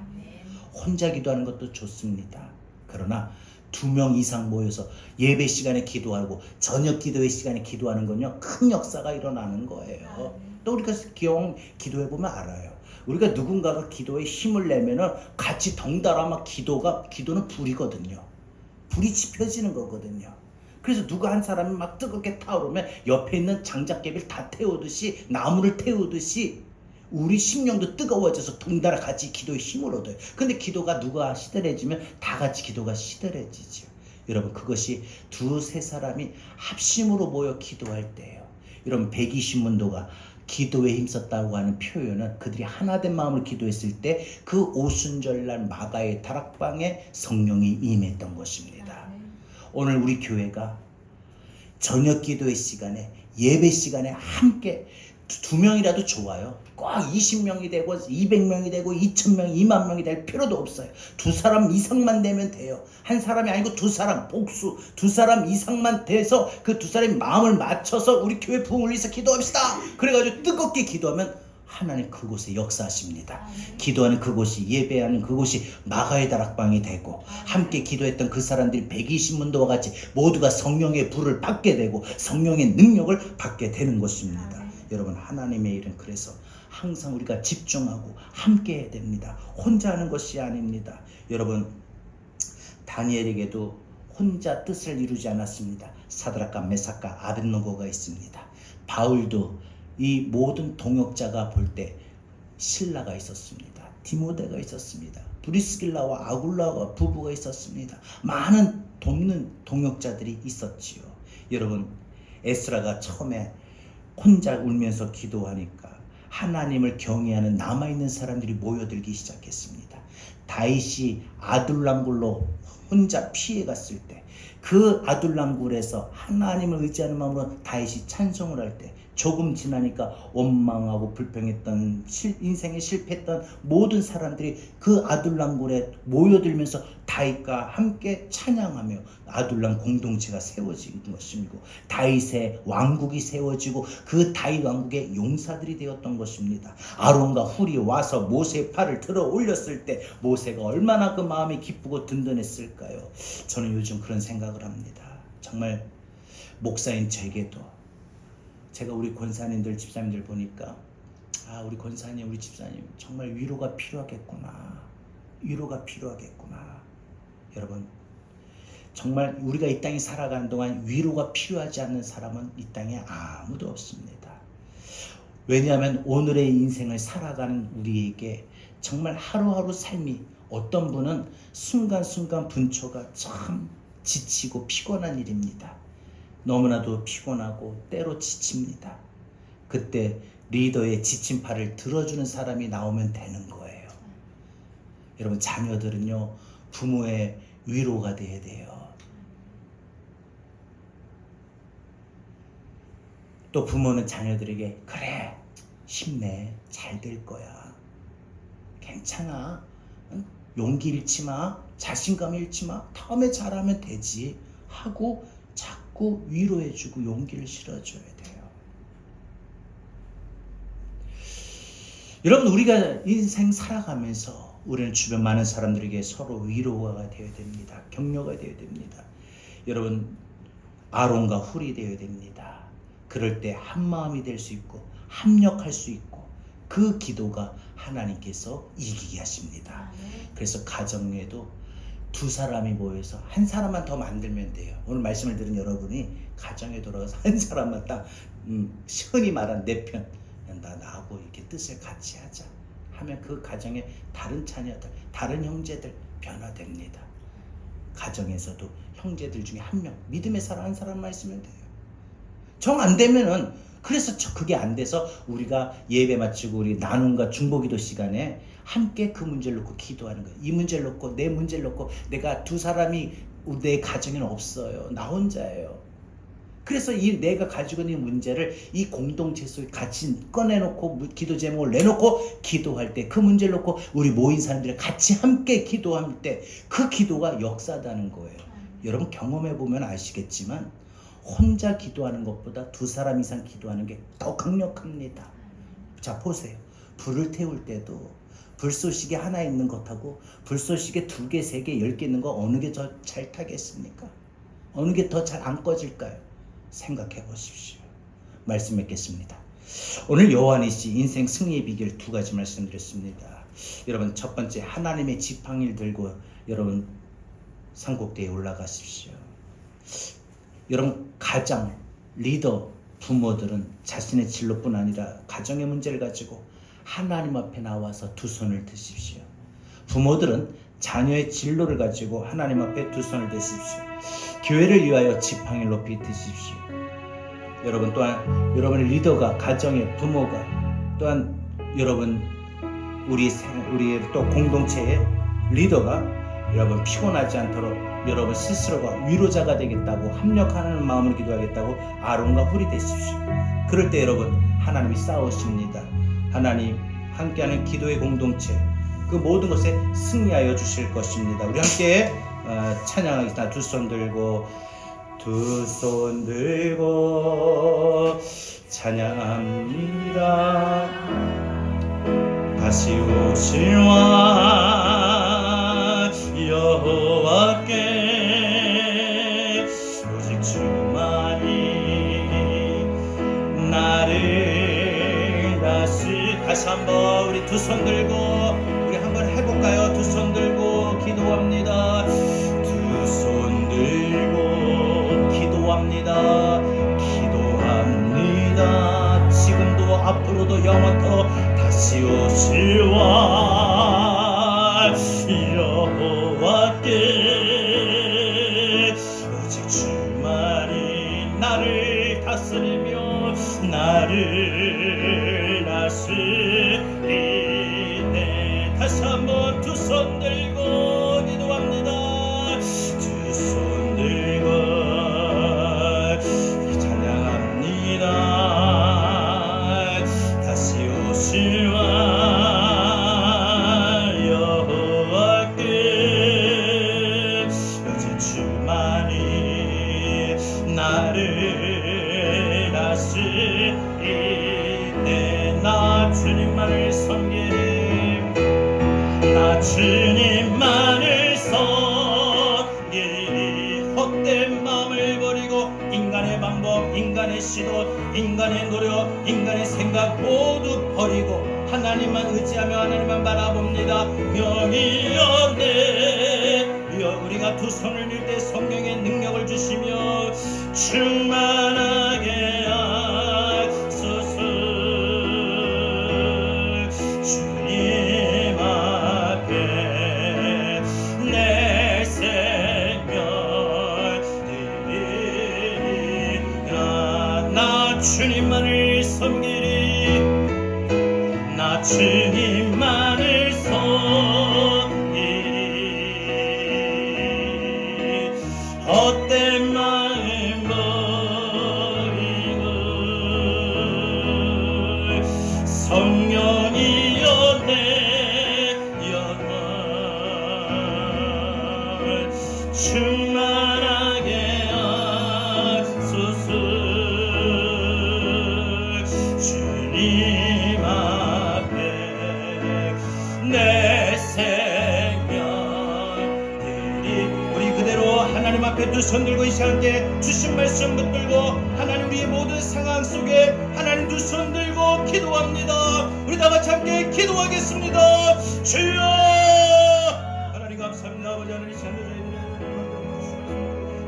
혼자 기도하는 것도 좋습니다. 그러나 2명 이상 모여서 예배 시간에 기도하고 저녁 기도의 시간에 기도하는 건요 큰 역사가 일어나는 거예요. 또 우리가 기도해보면 알아요. 우리가 누군가가 기도에 힘을 내면은 같이 덩달아 막 기도는 불이거든요. 불이 지펴지는 거거든요. 그래서 누가 한 사람이 막 뜨겁게 타오르면 옆에 있는 장작개비를 다 태우듯이 나무를 태우듯이 우리 심령도 뜨거워져서 덩달아 같이 기도에 힘을 얻어요. 근데 기도가 누가 시들해지면 다 같이 기도가 시들해지죠. 여러분 그것이 두세 사람이 합심으로 모여 기도할 때예요. 여러분 120문도가 기도에 힘썼다고 하는 표현은 그들이 하나된 마음으로 기도했을 때 그 오순절날 마가의 다락방에 성령이 임했던 것입니다. 오늘 우리 교회가 저녁 기도의 시간에 예배 시간에 함께 2명이라도 좋아요. 꼭 20명이 되고 200명이 되고 2000명, 2만 명이 될 필요도 없어요. 2사람 이상만 되면 돼요. 한 사람이 아니고 2사람, 복수 2사람 이상만 돼서 그 2사람이 마음을 맞춰서 우리 교회 부흥을 위해서 기도합시다. 그래가지고 뜨겁게 기도하면 하나님 그곳에 역사하십니다. 기도하는 그곳이 예배하는 그곳이 마가의 다락방이 되고 함께 기도했던 그 사람들이 120문도와 같이 모두가 성령의 불을 받게 되고 성령의 능력을 받게 되는 것입니다. 여러분 하나님의 일은 그래서 항상 우리가 집중하고 함께 해야 됩니다. 혼자 하는 것이 아닙니다. 여러분 다니엘에게도 혼자 뜻을 이루지 않았습니다. 사드락과 메삭과 아벳노고가 있습니다. 바울도 이 모든 동역자가 볼 때 신라가 있었습니다. 디모데가 있었습니다. 브리스길라와 아굴라와 부부가 있었습니다. 많은 돕는 동역자들이 있었지요. 여러분 에스라가 처음에 혼자 울면서 기도하니까 하나님을 경외하는 남아있는 사람들이 모여들기 시작했습니다. 다윗이 아둘람굴로 혼자 피해갔을 때 그 아둘람굴에서 하나님을 의지하는 마음으로 다윗이 찬송을 할 때 조금 지나니까 원망하고 불평했던 인생에 실패했던 모든 사람들이 그 아둘람굴에 모여들면서 다윗과 함께 찬양하며 아둘람 공동체가 세워진 것이고 다윗의 왕국이 세워지고 그 다윗 왕국의 용사들이 되었던 것입니다. 아론과 훌이 와서 모세의 팔을 들어 올렸을 때 모세가 얼마나 그 마음이 기쁘고 든든했을까요? 저는 요즘 그런 생각을 합니다. 정말 목사인 저에게도 제가 우리 권사님들 집사님들 보니까 우리 권사님 우리 집사님 정말 위로가 필요하겠구나. 위로가 필요하겠구나. 여러분 정말 우리가 이 땅에 살아가는 동안 위로가 필요하지 않는 사람은 이 땅에 아무도 없습니다. 왜냐하면 오늘의 인생을 살아가는 우리에게 정말 하루하루 삶이 어떤 분은 순간순간 분초가 참 지치고 피곤한 일입니다. 너무나도 피곤하고 때로 지칩니다. 그때 리더의 지친 팔을 들어주는 사람이 나오면 되는 거예요. 여러분 자녀들은요 부모의 위로가 돼야 돼요. 또 부모는 자녀들에게 그래 힘내 잘 될 거야 괜찮아 응? 용기 잃지 마 자신감 잃지 마 다음에 잘하면 되지 하고 자꾸 위로해주고 용기를 실어줘야 돼요. 여러분 우리가 인생 살아가면서 우리는 주변 많은 사람들에게 서로 위로가 되어야 됩니다. 격려가 되어야 됩니다. 여러분 아론과 훌이 되어야 됩니다. 그럴 때 한마음이 될 수 있고 합력할 수 있고 그 기도가 하나님께서 이기게 하십니다. 그래서 가정에도 두 사람이 모여서 한 사람만 더 만들면 돼요. 오늘 말씀을 들은 여러분이 가정에 돌아가서 한 사람만 딱 흔히 말한 내 편 나하고 이렇게 뜻을 같이 하자 하면 그 가정에 다른 자녀들 다른 형제들 변화됩니다. 가정에서도 형제들 중에 한 명 믿음의 사람 한 사람만 있으면 돼요. 정 안 되면은 그래서 그게 안 돼서 우리가 예배 마치고 우리 나눔과 중보기도 시간에 함께 그 문제를 놓고 기도하는 거예요. 이 문제를 놓고 내 문제를 놓고 내가 두 사람이 내 가정에는 없어요. 나 혼자예요. 그래서 이 내가 가지고 있는 문제를 이 공동체 속에 같이 꺼내놓고 기도 제목을 내놓고 기도할 때 그 문제를 놓고 우리 모인 사람들이 같이 함께 기도할 때 그 기도가 역사다는 거예요. 여러분 경험해 보면 아시겠지만 혼자 기도하는 것보다 두 사람 이상 기도하는 게 더 강력합니다. 자 보세요. 불을 태울 때도 불쏘시개 하나 있는 것하고 불쏘시개 2개, 3개, 10개 있는 거 어느 게 더 잘 타겠습니까? 어느 게 더 잘 안 꺼질까요? 생각해 보십시오. 말씀 맺겠습니다. 오늘 요한이시 인생 승리의 비결 2가지 말씀드렸습니다. 여러분 첫 번째 하나님의 지팡이를 들고 여러분 산꼭대에 올라가십시오. 여러분 가장 리더 부모들은 자신의 진로뿐 아니라 가정의 문제를 가지고 하나님 앞에 나와서 두 손을 드십시오. 부모들은 자녀의 진로를 가지고 하나님 앞에 두 손을 드십시오. 교회를 위하여 지팡이를 높이 드십시오. 여러분 또한 여러분의 리더가 가정의 부모가 또한 여러분 우리의 또 공동체의 리더가 여러분 피곤하지 않도록 여러분 스스로가 위로자가 되겠다고 합력하는 마음으로 기도하겠다고 아론과 훌이 되십시오. 그럴 때 여러분 하나님이 싸우십니다. 하나님 함께하는 기도의 공동체 그 모든 것에 승리하여 주실 것입니다. 우리 함께 찬양하겠습니다. 두 손 들고 찬양합니다. 다시 오실 왕 여호와께 오직 주만이 나를 다시 한번 우리 두 손 들고 우리 한번 해볼까요? 두 손 들고 기도합니다. 두 손 들고 기도합니다. 기도합니다. 지금도 앞으로도 영원토록 다시 오실 왕 여호와께 오직 주만이 나를 다스리며 나를 다스리네. 다시 한번 두 손 들고 기도합니다. 두 손 들고 찬양합니다. 주님만을 섬기리. 헛된 마음을 버리고 인간의 방법, 인간의 시도, 인간의 노력, 인간의 생각 모두 버리고 하나님만 의지하며 하나님만 바라봅니다. 명이여네. 우리가 두 손을 밀 때 성령의 능력을 주시며 충만하게 하소서. 주님 앞에 내 생명 드리리라. 나 주님만을 섬기리. 나 주님만을 섬기리. 헛된 마음 버리고 성령이여 내 영혼 충만하게 하소서. 주님 앞에 내 생명 드리. 우리 그대로 하나님 앞에 두 손 들고 이 시간에 주신 말씀 붙들고 하나님 우리의 모든 상황 속에 하나님 두 손 들고 기도합니다. 우리 다 같이 함께 기도하겠습니다. 주여 하나님 감사합니다. 아버지 하나님 시간에 저희들의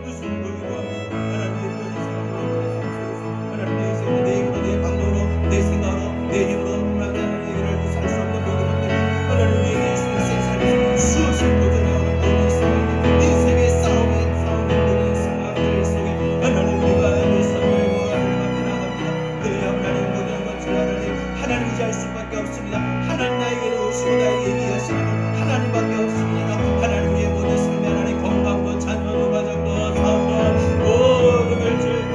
두 손 들고 기도합니다. 하나님 내 생각, 내 힘으로, 내 방법으로, 내 생각으로, 내 힘으로 하나님 얘기를 살 수 없는 모든 것들 하나님 우리에게 생살이 수없이 도전해오는 모든 상황, 인생의 싸움에 싸우는 모든 상황들 속에 하나님 우리가 내 삶을 하나님 앞에 나갑니다. 내 하나님 모든 것을 하나님 의지할 수밖에 없습니다. 하나님 나에게 오시고 나에게 얘기하시는 하나님밖에 없습니다. 하나님 우리의 모든 삶에 하나님 건강도 자녀도 가정도 사업도 모든 걸 주고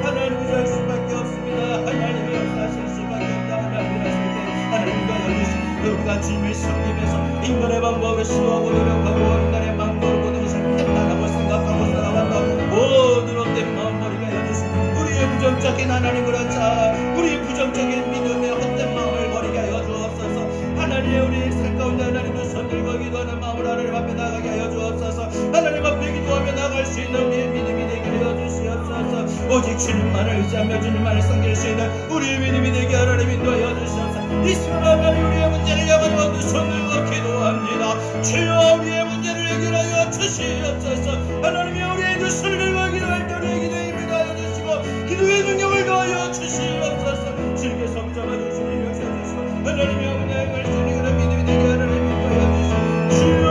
하나님 의지할 수밖에 없습니다. 하나님을 사실 수밖에 없다. 하나님 하실 때 하나님과 여기시 우리가 주님을 섬기면서 인간의 방법을 시도하고 노력하고 인간의 방법을 모든 것을 했다라고 생각하고 살아간다. 모든 헛된 마음 머리가 여기시 우리의 부정적인 하나님 그런 자 우리의 부정적인 믿음의 헛된 마음을 버리게 하여 주옵소서. 하나님 우리 살 가운데 하나님 두 손 들고 기도하는 마음을 하나님 앞에 나가게 하여 주옵소서. 하나님 앞에 기도하며 나갈 수 있는 우리의 믿음이 되게 하여 주시옵소서. 오직 주님만을 의지하며 주님만을 섬길 수 있는 우리의 믿음이 되게 하나님 인도하여 주시옵소서. 이 시간 하나님 우리의 문제를 여러분 두 손 들고 기도합니다. 주여 우리의 문제를 해결하여 주시옵소서. 하나님이 우리의 두 손을 들고 기도할 때 우리의 기도에 힘을 하여 주시고 기도의 능력을 더하여 주시옵소서. 즐겨 성잡아 주시니 역사 주시고 하나님이 아버지의 말씀이 그런 믿음이 되게 하나님 인도하여 주시고 주여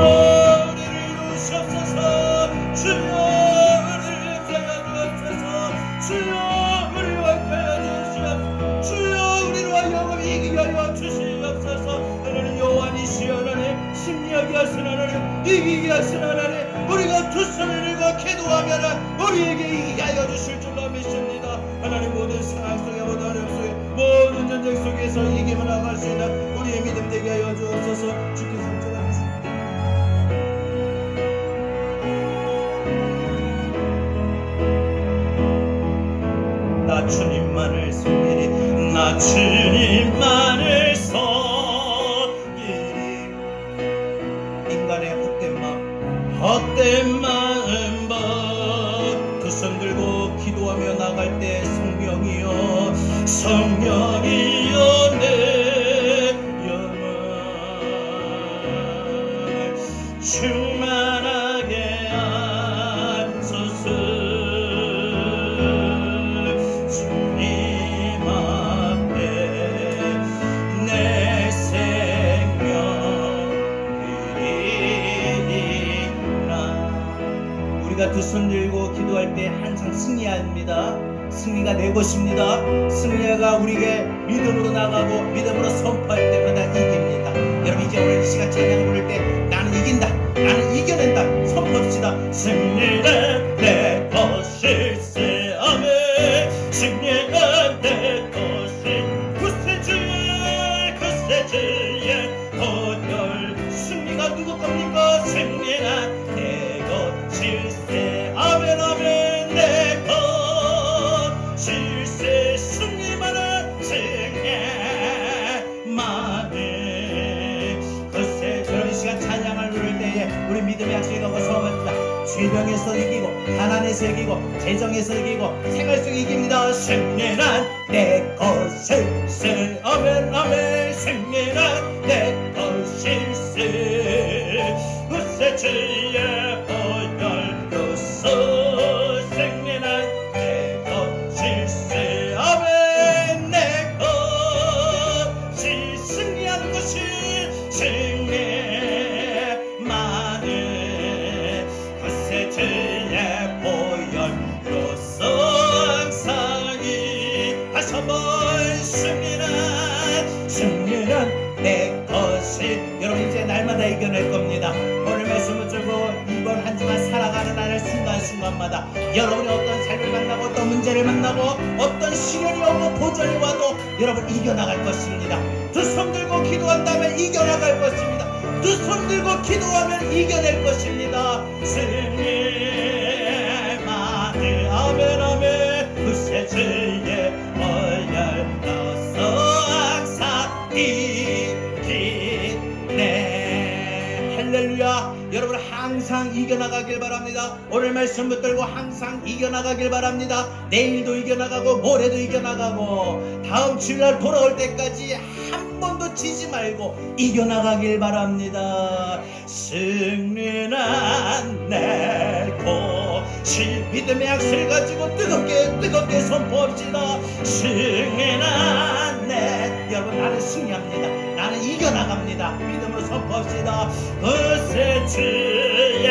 우리를 이루시옵소서. 주여 우리를 역사하여 주옵소서. 주여 우리를 완쾌하여 주시옵소서. 주여 우리를 하여금 이기게 하여 주시옵소서. 하나님 여호와니시 하나님 승리하게 하신 하나님 이기게 하신 하나님 우리가 두 손을 들고 기도하면 우리에게 이기게 하여 주실 줄로 믿습니다. 하나님 모든 상황 속에 모든 어려움 속에 모든 전쟁 속에서 이기며 나갈 수 있는 우리의 믿음 되게 하여 주옵소서. 주께서 전하주시옵소서. 나 주님만을 섬기리. 나 주님만을 섬기리. 인간의 헛된 마음 두 손 들고 기도하며 나갈 때 성령이여 성령이여 내 영혼 충만하게 하소서. 주님 앞에 내 생명 드리리라. 우리가 두 손 들고 기도할 때 항상 승리해야 합니다. 승리가 내 것입니다. 승리가 우리에게 믿음으로 나가고 믿음으로 선포할 때마다 이깁니다. 여러분 이제 오늘 이 시간 찬양을 부를 때 나는 이긴다, 나는 이겨낸다 선포합시다. 승리는 내 것일세. 아멘. 승리는 내 것이 구세주의 헌혈. 승리가 누구 겁니까? 승리는 내 것일세. 아멘 아멘. 내 것일세. 승리만은 승리만은. 글쎄 여러분 이 시간 찬양 질병에서 이기고 가난에서 이기고 재정에서 이기고 생활 속에 이깁니다. 승리는 내 것일세. 아멘 아멘. 승리는 내 것일세. 굳세 주의 보혈로서 승리는 내 것일세. 아멘. 내 것이 승리하는 것이 승리만은 굳세 주의 보혈로서 항상이 다시 한번 승리는 내 것이. 여러분 이제 날마다 이겨낼 겁니다. 오늘 말씀을 들고 이번 한 주간 살아가는 날 순간순간마다 여러분이 어떤 삶을 만나고 어떤 문제를 만나고 어떤 시련이 오고 도전이 와도 여러분 이겨나갈 것입니다. 두 손 들고 기도한다면 이겨나갈 것입니다. 두 손 들고 기도하면 이겨낼 것입니다. 승리만을 아멘 아멘. 굳세 주의 보혈로서 항상 이기네. 할렐루야. 여러분 항상 이겨나가길 바랍니다. 오늘 말씀 붙들고 항상 이겨나가길 바랍니다. 내일도 이겨나가고 모레도 이겨나가고 다음 주일날 돌아올 때까지 한 번도 지지 말고 이겨나가길 바랍니다. 승리는 내 것이. 믿음의 악세를 가지고 뜨겁게 선포합시다. 승리는 내. 여러분 나는 승리합니다. 나는 이겨나갑니다. 믿음으로 선포합시다. 그새 주의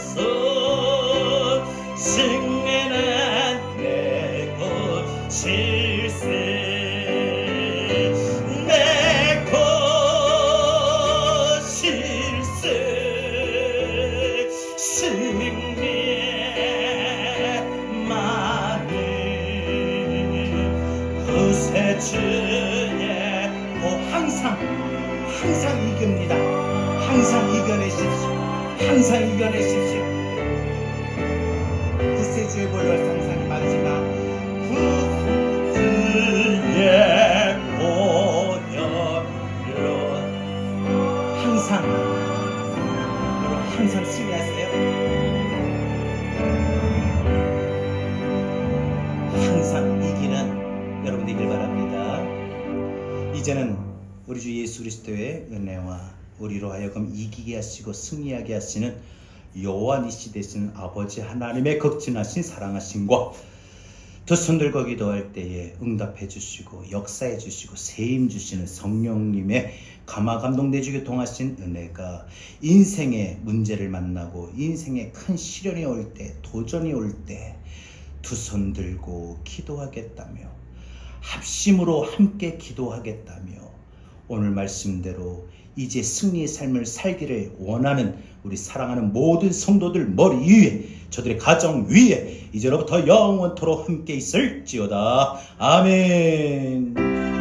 보혈로서 승리는 내 것일세. 내 것일세. 승리만을 그새 주의 항상 이깁니다. 항상 이겨내십시오. 항상 이겨내십시오. 굳세 주의 보혈 항상 마지막 굳주의 보혈로 항상 여러분 항상 승리하세요. 항상 이기는 여러분 되길 바랍니다. 이제는 우리 주 예수 그리스도의 은혜와 우리로 하여금 이기게 하시고 승리하게 하시는 여호와 니시 되신 아버지 하나님의 극진하신 사랑하심과 두 손 들고 기도할 때에 응답해 주시고 역사해 주시고 세임 주시는 성령님의 감화 감동돼 주게 통하신 은혜가 인생의 문제를 만나고 인생의 큰 시련이 올 때 도전이 올 때 두 손 들고 기도하겠다며 합심으로 함께 기도하겠다며 오늘 말씀대로 이제 승리의 삶을 살기를 원하는 우리 사랑하는 모든 성도들 머리 위에 저들의 가정 위에 이제로부터 영원토록 함께 있을지어다. 아멘.